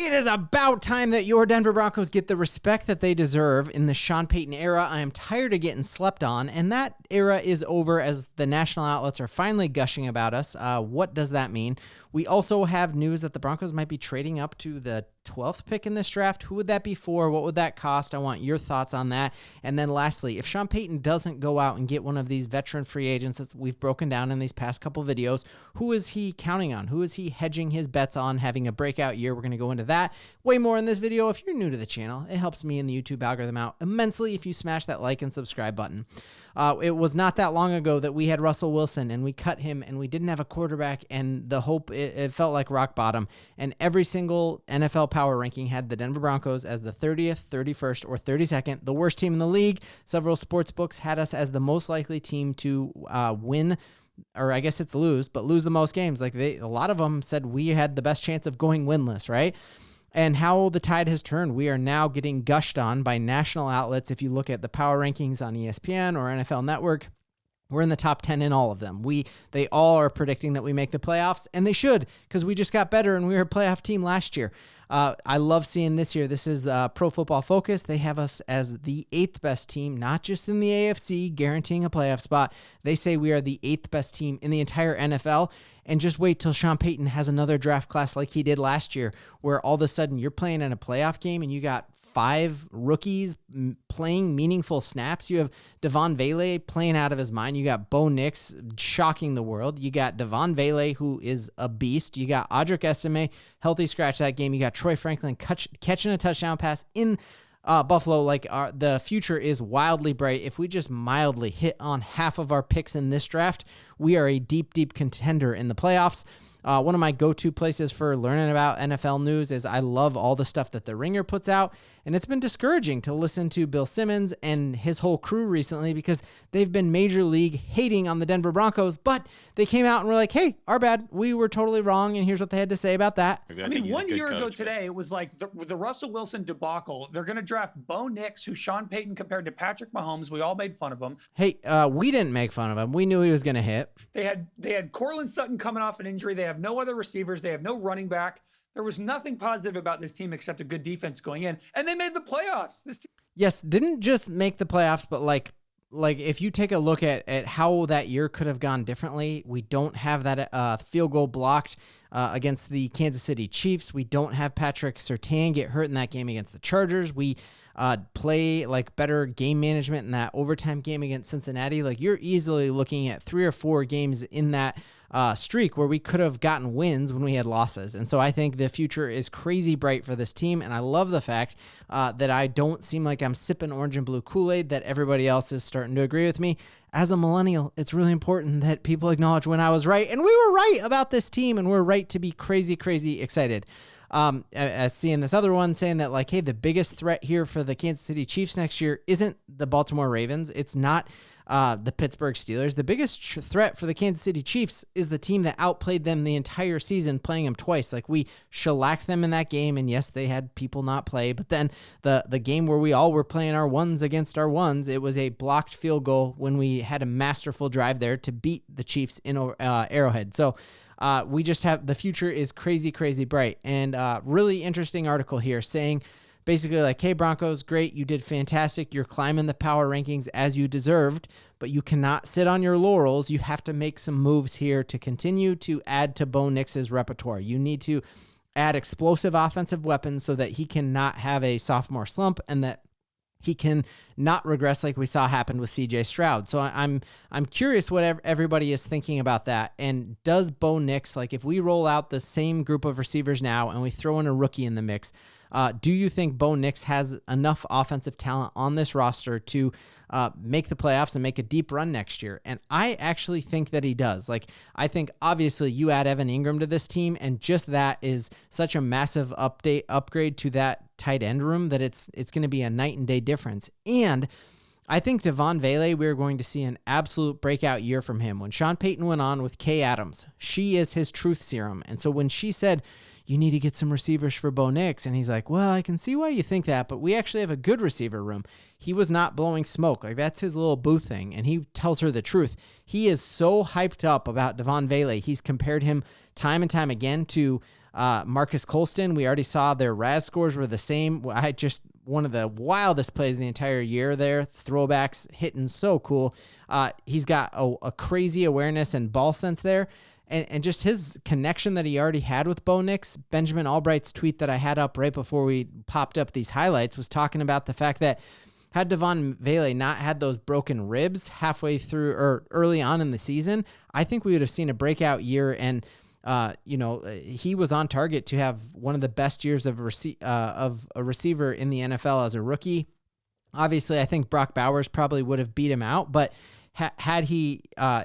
It is about time that your Denver Broncos get the respect that they deserve in the Sean Payton era. I am tired of getting slept on, and that era is over as the national outlets are finally gushing about us. What does that mean? We also have news that the Broncos might be trading up to the 12th pick in this draft. Who would that be for? What would that cost? I want your thoughts on that. And then lastly, if Sean Payton doesn't go out and get one of these veteran free agents that we've broken down in these past couple videos, who is he counting on? Who is he hedging his bets on having a breakout year? We're going to go into that way more in this video. If you're new to the channel, it helps me and the YouTube algorithm out immensely if you smash that like and subscribe button. It was not that long ago that we had Russell Wilson and we cut him and we didn't have a quarterback, and the hope, it felt like rock bottom. And every single NFL power ranking had the Denver Broncos as the 30th, 31st, or 32nd, the worst team in the league. Several sports books had us as the most likely team to win, or I guess it's lose the most games. Like a lot of them said we had the best chance of going winless, right? And how the tide has turned. We are now getting gushed on by national outlets. If you look at the power rankings on ESPN or NFL Network, we're in the top 10 in all of them. They all are predicting that we make the playoffs, and they should, because we just got better and we were a playoff team last year. I love seeing this year. This is Pro Football Focus. They have us as the 8th best team, not just in the AFC, guaranteeing a playoff spot. They say we are the 8th best team in the entire NFL. And just wait till Sean Payton has another draft class like he did last year, where all of a sudden you're playing in a playoff game and you got 5 rookies playing meaningful snaps. You have Devaughn Vele playing out of his mind. You got Bo Nix shocking the world. You got Devaughn Vele, who is a beast. You got Audric Estime, healthy scratch that game. You got Troy Franklin catching a touchdown pass in Buffalo. The future is wildly bright. If we just mildly hit on half of our picks in this draft, we are a deep, deep contender in the playoffs. One of my go-to places for learning about NFL news is I love all the stuff that The Ringer puts out, and it's been discouraging to listen to Bill Simmons and his whole crew recently because they've been major league hating on the Denver Broncos, but they came out and were like, hey, our bad. We were totally wrong, and here's what they had to say about that. I mean, 1 year ago today, it was like the Russell Wilson debacle. They're going to draft Bo Nix, who Sean Payton compared to Patrick Mahomes. We all made fun of him. Hey, we didn't make fun of him. We knew he was going to hit. They had Courtland Sutton coming off an injury. They have no other receivers. They have no running back. There was nothing positive about this team except a good defense going in, and they made the playoffs. Yes, didn't just make the playoffs, but like if you take a look at how that year could have gone differently, we don't have that field goal blocked against the Kansas City Chiefs. We don't have Patrick Surtain get hurt in that game against the Chargers. We play like better game management in that overtime game against Cincinnati. Like you're easily looking at 3 or 4 games in that streak where we could have gotten wins when we had losses. And so I think the future is crazy bright for this team. And I love the fact that I don't seem like I'm sipping orange and blue Kool-Aid, that everybody else is starting to agree with me. As a millennial, it's really important that people acknowledge when I was right. And we were right about this team, and we're right to be crazy, crazy excited. Seeing this other one saying that like, hey, the biggest threat here for the Kansas City Chiefs next year isn't the Baltimore Ravens. It's not the Pittsburgh Steelers. The biggest threat for the Kansas City Chiefs is the team that outplayed them the entire season, playing them twice. Like we shellacked them in that game, and yes, they had people not play, but then the game where we all were playing our ones against our ones, it was a blocked field goal when we had a masterful drive there to beat the Chiefs in Arrowhead. So we just have, the future is crazy, crazy bright. And really interesting article here saying basically like, hey, Broncos, great. You did fantastic. You're climbing the power rankings as you deserved, but you cannot sit on your laurels. You have to make some moves here to continue to add to Bo Nix's repertoire. You need to add explosive offensive weapons so that he cannot have a sophomore slump and that he can not regress like we saw happen with CJ Stroud. So I'm curious what everybody is thinking about that. And does Bo Nix, like if we roll out the same group of receivers now and we throw in a rookie in the mix, do you think Bo Nix has enough offensive talent on this roster to make the playoffs and make a deep run next year? And I actually think that he does. Like, I think obviously you add Evan Engram to this team, and just that is such a massive upgrade to that tight end room that it's going to be a night and day difference. And I think Devaughn Vele, we're going to see an absolute breakout year from him. When Sean Payton went on with Kay Adams, she is his truth serum. And so when she said, you need to get some receivers for Bo Nix, and he's like, well, I can see why you think that, but we actually have a good receiver room. He was not blowing smoke. Like, that's his little booth thing, and he tells her the truth. He is so hyped up about Devaughn Vele. He's compared him time and time again to Marcus Colston, we already saw their RAS scores were the same. One of the wildest plays in the entire year there. Throwbacks hitting so cool. He's got a crazy awareness and ball sense there. And just his connection that he already had with Bo Nix. Benjamin Albright's tweet that I had up right before we popped up these highlights was talking about the fact that had Devaughn Vele not had those broken ribs halfway through or early on in the season, I think we would have seen a breakout year. And he was on target to have one of the best years of a receiver in the NFL as a rookie. Obviously, I think Brock Bowers probably would have beat him out, but had he,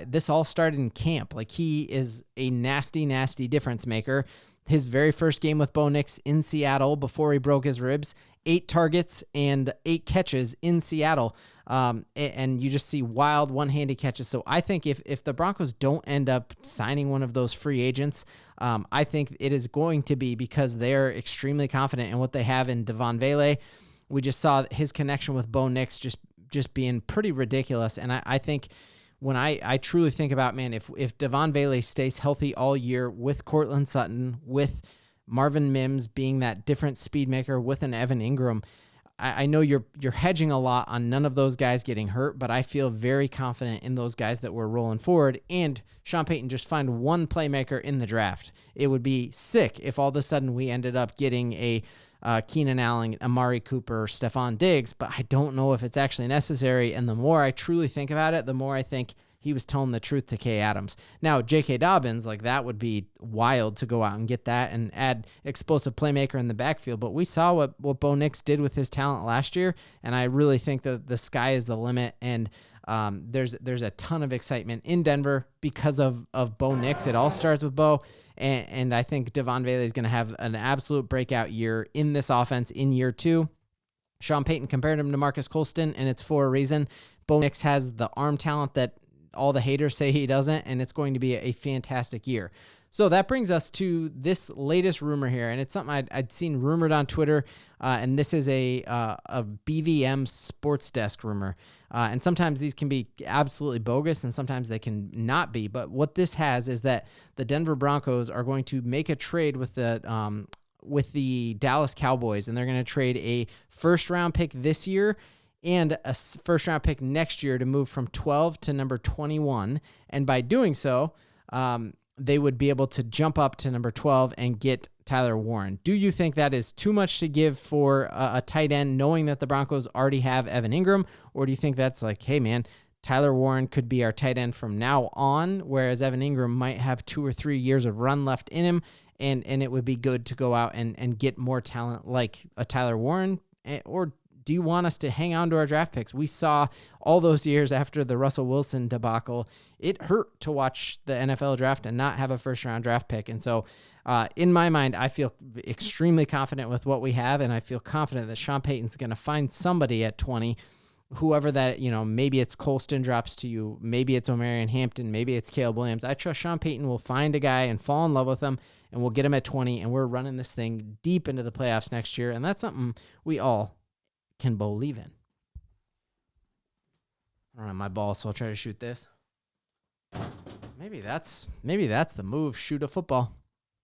this all started in camp. Like, he is a nasty, nasty difference maker. His very first game with Bo Nix in Seattle before he broke his ribs, 8 targets and 8 catches in Seattle. And you just see wild one-handed catches. So I think if the Broncos don't end up signing one of those free agents, I think it is going to be because they're extremely confident in what they have in Devaughn Vele. We just saw his connection with Bo Nix just being pretty ridiculous. And I think when I truly think about, man, if Devaughn Vele stays healthy all year with Courtland Sutton, with Marvin Mims being that different speed maker, with an Evan Engram, I know you're hedging a lot on none of those guys getting hurt, but I feel very confident in those guys that we're rolling forward. And Sean Payton just find one playmaker in the draft. It would be sick if all of a sudden we ended up getting a Keenan Allen, Amari Cooper, Stephon Diggs, but I don't know if it's actually necessary. And the more I truly think about it, the more I think he was telling the truth to Kay Adams. Now, J.K. Dobbins, like, that would be wild to go out and get that and add explosive playmaker in the backfield. But we saw what Bo Nix did with his talent last year, and I really think that the sky is the limit. And there's a ton of excitement in Denver because of Bo Nix. It all starts with Bo. And I think Devaughn Vele is going to have an absolute breakout year in this offense in year 2. Sean Payton compared him to Marcus Colston, and it's for a reason. Bo Nix has the arm talent that all the haters say he doesn't, and it's going to be a fantastic year. So that brings us to this latest rumor here, and it's something I'd seen rumored on Twitter, and this is a BVM Sports Desk rumor. And sometimes these can be absolutely bogus, and sometimes they can not be. But what this has is that the Denver Broncos are going to make a trade with the Dallas Cowboys, and they're going to trade a first-round pick this year and a first-round pick next year to move from 12 to number 21. And by doing so, they would be able to jump up to number 12 and get Tyler Warren. Do you think that is too much to give for a tight end, knowing that the Broncos already have Evan Engram? Or do you think that's like, hey, man, Tyler Warren could be our tight end from now on, whereas Evan Engram might have 2 or 3 years of run left in him, and it would be good to go out and get more talent like a Tyler Warren? Or do you want us to hang on to our draft picks? We saw all those years after the Russell Wilson debacle, it hurt to watch the NFL draft and not have a first-round draft pick. And so in my mind, I feel extremely confident with what we have, and I feel confident that Sean Payton's going to find somebody at 20, whoever that, maybe it's Colston drops to you, maybe it's Omarion Hampton, maybe it's Caleb Williams. I trust Sean Payton will find a guy and fall in love with him, and we'll get him at 20, and we're running this thing deep into the playoffs next year, and that's something we all can Bo-LIEVE in. I don't have my ball, so I'll try to shoot this. Maybe that's the move. Shoot a football.